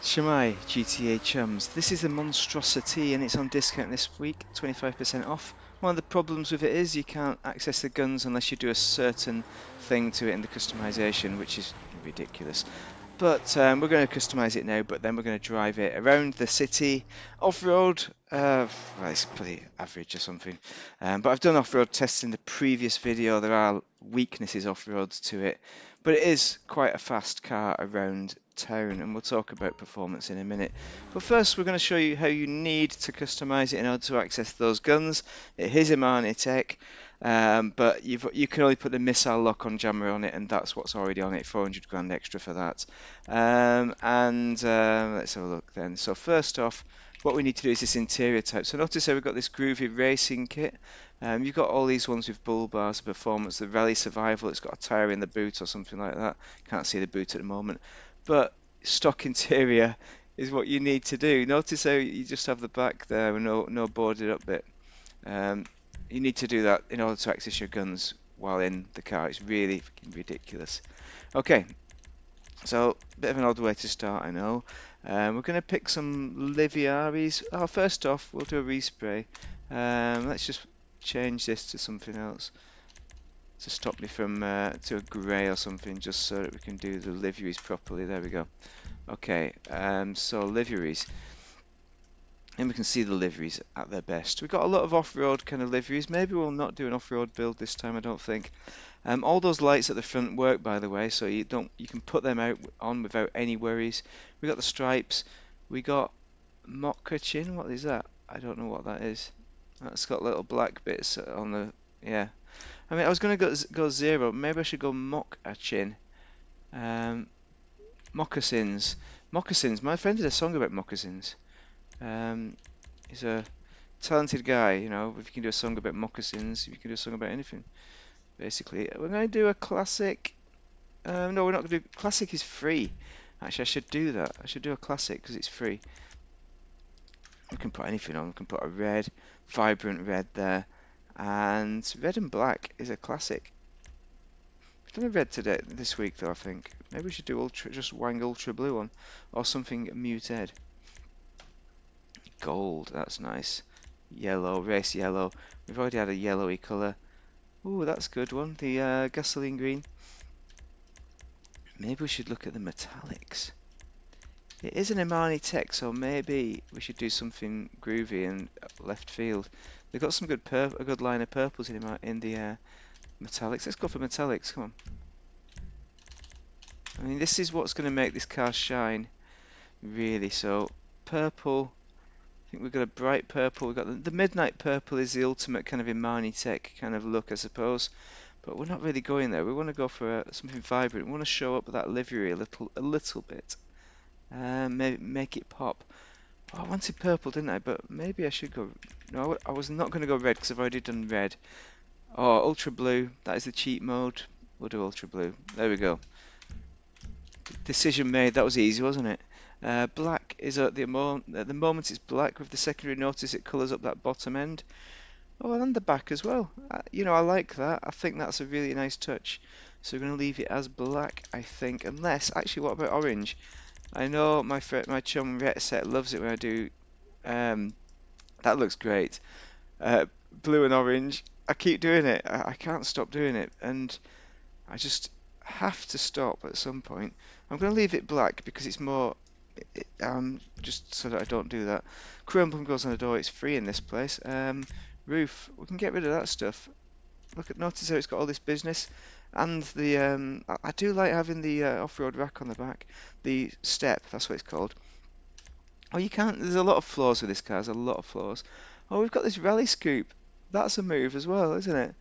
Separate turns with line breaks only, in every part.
Shemai GTA chums, this is the Monstrociti and it's on discount this week, 25% off. One of the problems with it is you can't access the guns unless you do a certain thing to it in the customization, which is ridiculous. But we're going to customize it now, but then we're going to drive it around the city, off-road, well, it's pretty average or something. But I've done off-road tests in the previous video. There are weaknesses off-road to it, but it is quite a fast car around town, and we'll talk about performance in a minute. But first, we're going to show you how you need to customize it in order to access those guns. It is Imani-tech. But you can only put the missile lock on jammer on it, and that's what's already on it. 400 grand extra for that. Let's have a look then. So first off, what we need to do is this interior type. So notice how we've got this groovy racing kit. You've got all these ones with bull bars, performance, the rally survival. It's got a tire in the boot or something like that. Can't see the boot at the moment, but stock interior is what you need to do. Notice how you just have the back there with no boarded up bit. Um, you need to do that in order to access your guns while in the car. It's really fucking ridiculous. Okay, so a bit of an odd way to start, I know. We're going to pick some Liviaris. Oh, first off, we'll do a respray. Let's just change this to something else to stop me from to a grey or something, just so that we can do the liveries properly. There we go. Okay, so liveries. And we can see the liveries at their best. We've got a lot of off-road kind of liveries. Maybe we'll not do an off-road build this time, I don't think. All those lights at the front work, by the way, so you can put them out on without any worries. We got the stripes. We got Mokachin. What is that? I don't know what that is. That's got little black bits on the, yeah. I mean, I was gonna go zero. Maybe I should go Mokachin. Um, Moccasins. Moccasins. My friend did a song about moccasins. Um, he's a talented guy, you know. If you can do a song about moccasins, you can do a song about anything, basically. We're going to do a classic. No, we're not going to do. Classic is free. Actually, I should do that. I should do a classic because it's free. We can put anything on. We can put a red, vibrant red there. And red and black is a classic. We've done a red today, this week, though, I think. Maybe we should do ultra, just wang ultra blue on. Or something muted. Gold, that's nice. Yellow, race yellow. We've already had a yellowy colour. Ooh, that's a good one. The gasoline green. Maybe we should look at the metallics. It is an Imani-tech, so maybe we should do something groovy in left field. They've got some good a good line of purples in the metallics. Let's go for metallics. Come on. I mean, this is what's going to make this car shine, really. So purple. I think we've got a bright purple. We've got the midnight purple is the ultimate kind of Imani-tech kind of look, I suppose. But we're not really going there. We want to go for something vibrant. We want to show up that livery a little bit. Maybe make it pop. Oh, I wanted purple, didn't I? But maybe I should go. No, I was not going to go red because I've already done red. Oh, ultra blue. That is the cheat mode. We'll do ultra blue. There we go. Decision made. That was easy, wasn't it? Black is at the moment it's black with the secondary notice. It colours up that bottom end. Oh, and the back as well. You know, I like that. I think that's a really nice touch. So we're going to leave it as black, I think. Unless, actually, what about orange? I know my chum Set loves it when I do. That looks great. Blue and orange. I keep doing it. I can't stop doing it, and I just have to stop at some point. I'm going to leave it black because it's more. Just so that I don't do that. Chrome bump goes on the door. It's free in this place. Roof. We can get rid of that stuff. Notice how it's got all this business, and the I do like having the off-road rack on the back. The step. That's what it's called. Oh, you can't. There's a lot of flaws with this car. There's a lot of flaws. Oh, we've got this rally scoop. That's a move as well, isn't it?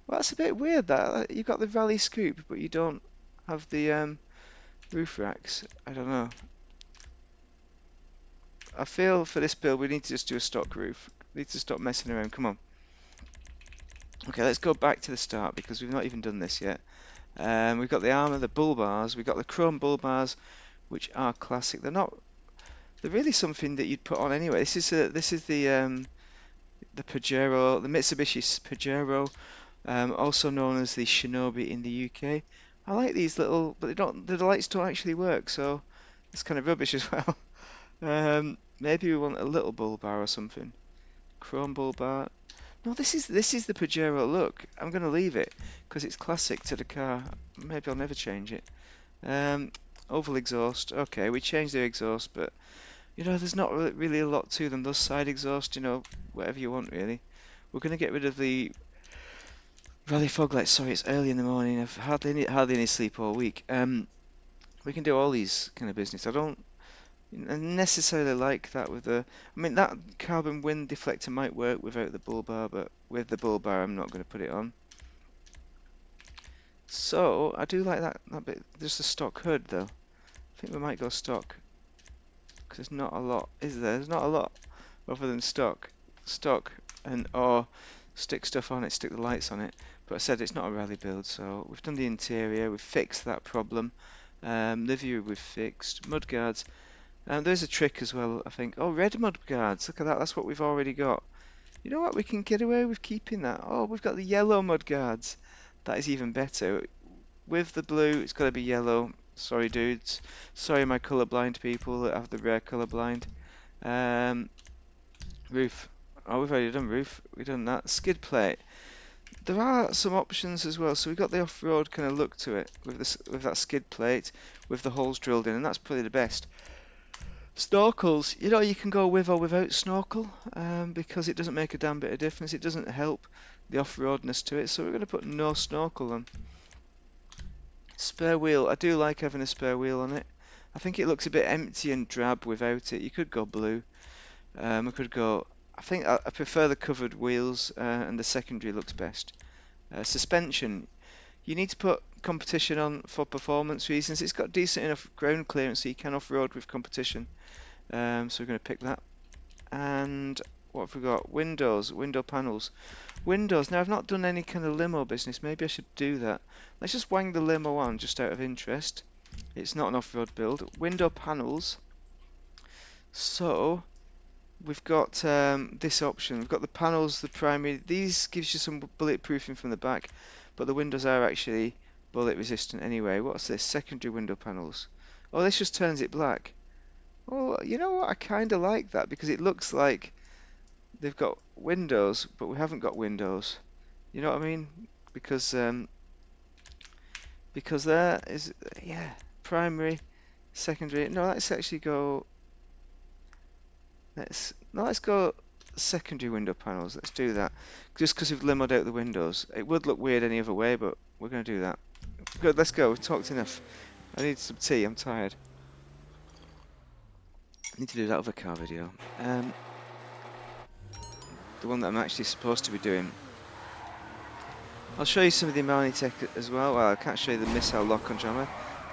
Well, that's a bit weird. That you've got the rally scoop, but you don't have the roof racks. I don't know. I feel for this build we need to just do a stock roof. We need to stop messing around. Come on. Okay, let's go back to the start because we've not even done this yet. We've got the armor, the bull bars. We've got the chrome bull bars, which are classic. They're not. They're really something that you'd put on anyway. This is the Pajero, the Mitsubishi Pajero, also known as the Shinobi in the UK. I like these little, but the lights don't actually work, so It's kind of rubbish as well. Maybe we want a little bull bar or something. Chrome bull bar. No, this is the Pajero look. I'm going to leave it because it's classic to the car. Maybe I'll never change it. Um, Oval exhaust. Okay, we changed the exhaust, but you know, there's not really a lot to them. Those side exhaust, you know, whatever you want really. We're going to get rid of the rally fog lights. Sorry, it's early in the morning. I've hardly any sleep all week. We can do all these kind of business. I don't necessarily like that with the. I mean, that carbon wind deflector might work without the bull bar, but with the bull bar, I'm not going to put it on. So I do like that bit. Just a stock hood though. I think we might go stock because there's not a lot, is there? There's not a lot other than stock, and or stick stuff on it, stick the lights on it. But I said it's not a rally build, so we've done the interior, we've fixed that problem. Livery we've fixed. Mudguards. There's a trick as well, I think. Oh, red mudguards. Look at that. That's what we've already got. You know what? We can get away with keeping that. Oh, we've got the yellow mudguards. That is even better. With the blue, it's got to be yellow. Sorry, dudes. Sorry, my colourblind people that have the rare colourblind. Um, Roof. Oh, we've already done roof. We've done that. Skid plate. There are some options as well. So we've got the off-road kind of look to it with this, with that skid plate, with the holes drilled in, and that's probably the best. Snorkels, you know, you can go with or without snorkel, because it doesn't make a damn bit of difference. It doesn't help the off-roadness to it. So we're going to put no snorkel on. Spare wheel. I do like having a spare wheel on it. I think it looks a bit empty and drab without it. You could go blue. I could go. I think I prefer the covered wheels, and the secondary looks best. Suspension. You need to put competition on for performance reasons. It's got decent enough ground clearance so you can off-road with competition. So we're going to pick that. And what have we got? Windows, window panels. Windows. Now I've not done any kind of limo business. Maybe I should do that. Let's just wang the limo on just out of interest. It's not an off-road build. Window panels. So we've got this option. We've got the panels, the primary. These gives you some bulletproofing from the back, but the windows are actually bullet resistant anyway. What's this? Secondary window panels. Oh, this just turns it black. Oh, you know what? I kind of like that because it looks like they've got windows, but we haven't got windows. You know what I mean? Because there is, yeah, primary, secondary. No, let's actually go. Let's go secondary window panels. Let's do that. Just because we've limoed out the windows, it would look weird any other way, but we're going to do that. Good. Let's go. We've talked enough. I need some tea. I'm tired. I need to do that other car video. The one that I'm actually supposed to be doing. I'll show you some of the Imani-tech as well. Well, I can't show you the missile lock on jammer.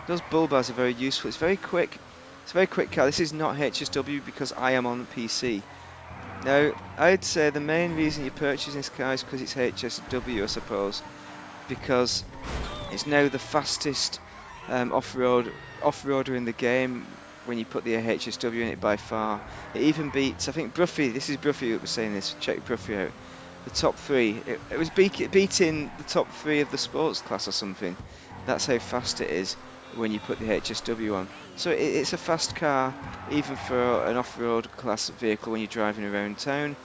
Those bull bars are very useful. It's very quick. It's a very quick car. This is not HSW because I am on PC. Now, I'd say the main reason you're purchasing this car is because it's HSW, I suppose. Because it's now the fastest off-roader in the game when you put the HSW in it by far. It even beats, I think Bruffy, this is Bruffy that was saying this, check Bruffy out. The top three, it was beating the top three of the sports class or something. That's how fast it is when you put the HSW on. So it's a fast car, even for an off-road class vehicle when you're driving around town.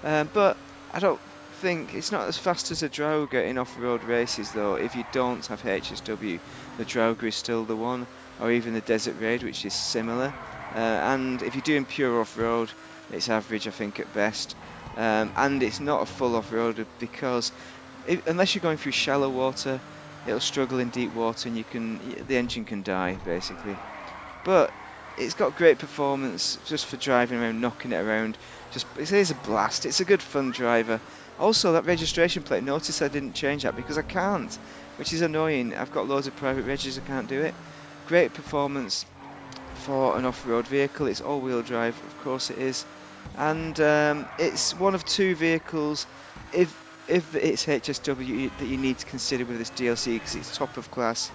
But I don't think it's not as fast as a Drauga in off-road races, though. If you don't have HSW, the Drauga is still the one, or even the Desert Raid, which is similar. And if you're doing pure off-road, it's average, I think, at best. And it's not a full off-roader because unless you're going through shallow water, it'll struggle in deep water, and the engine can die basically. But it's got great performance just for driving around, knocking it around. It is a blast. It's a good fun driver. Also, that registration plate. Notice I didn't change that because I can't, which is annoying. I've got loads of private registers, I can't do it. Great performance for an off-road vehicle. It's all-wheel drive, of course it is. And it's one of two vehicles, if it's HSW, that you need to consider with this DLC because it's top of class.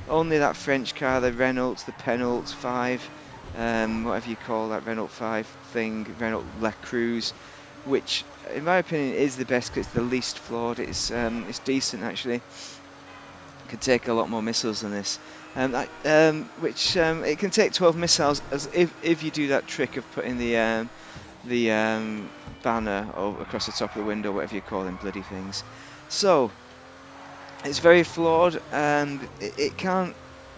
Only that French car, the Renault, the Penault 5, whatever you call that Renault 5 thing, Renault Le Cruz, which in my opinion is the best because it's the least flawed. It's decent actually. can take a lot more missiles than this. It can take 12 missiles as if you do that trick of putting the banner across the top of the window, whatever you call them bloody things. So it's very flawed, and it can't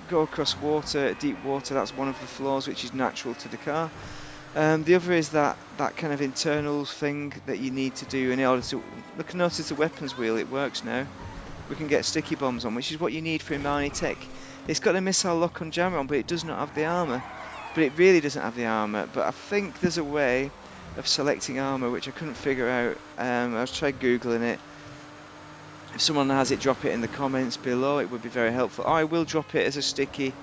go across water, deep water. That's one of the flaws, which is natural to the car. The other is that kind of internal thing that you need to do in order to notice the weapons wheel. It works now. We can get sticky bombs on, which is what you need for Imani-tech. It's got a missile lock on jammer on, but it does not have the armor. But it really doesn't have the armor. But I think there's a way of selecting armor, which I couldn't figure out. I was trying googling it. If someone has it, drop it in the comments below. It would be very helpful. I will drop it as a sticky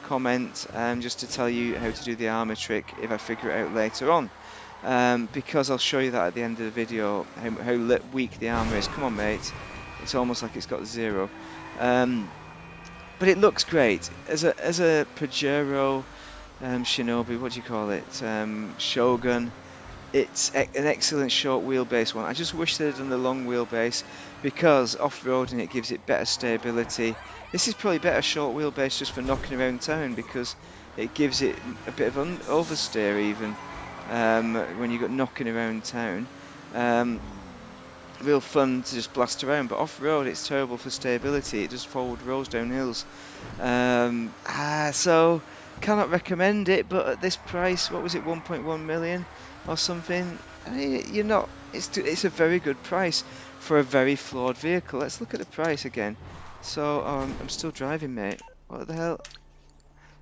comment, just to tell you how to do the armor trick if I figure it out later on. Because I'll show you that at the end of the video, how weak the armor is. Come on, mate. It's almost like it's got 0. But it looks great. As a Pajero Shinobi, what do you call it? Shogun. It's an excellent short wheelbase one. I just wish they'd done the long wheelbase, because off-roading it gives it better stability. This is probably better short wheelbase just for knocking around town, because it gives it a bit of oversteer even when you got knocking around town. Real fun to just blast around, but off-road it's terrible for stability. It just forward rolls down hills. So cannot recommend it, but at this price, what was it, 1.1 million or something? I mean, it's a very good price for a very flawed vehicle. Let's look at the price again. So I'm still driving, mate. What the hell?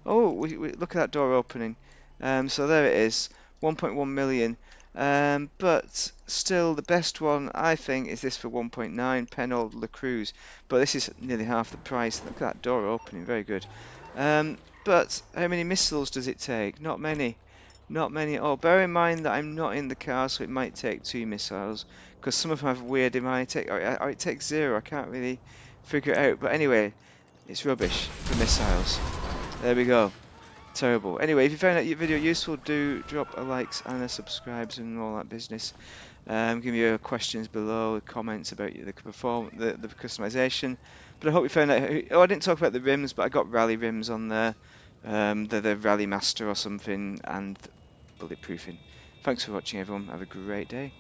Oh, we look at that door opening. So there it is, 1.1 million. But still, the best one I think is this for 1.9, Penold La Cruz. But this is nearly half the price. Look at that door opening, very good. But how many missiles does it take? Not many. Not many at all. Bear in mind that I'm not in the car, so it might take 2 missiles, because some of them have weird Imani-tech, or it takes 0. I can't really figure it out. But anyway, it's rubbish for missiles. There we go. Terrible. Anyway, if you found that video useful, do drop a likes and a subscribes and all that business. Give me your questions below, comments about the customization. But I hope you found out. Oh, I didn't talk about the rims, but I got rally rims on there. They're the Rally Master or something, and bulletproofing. Thanks for watching, everyone. Have a great day.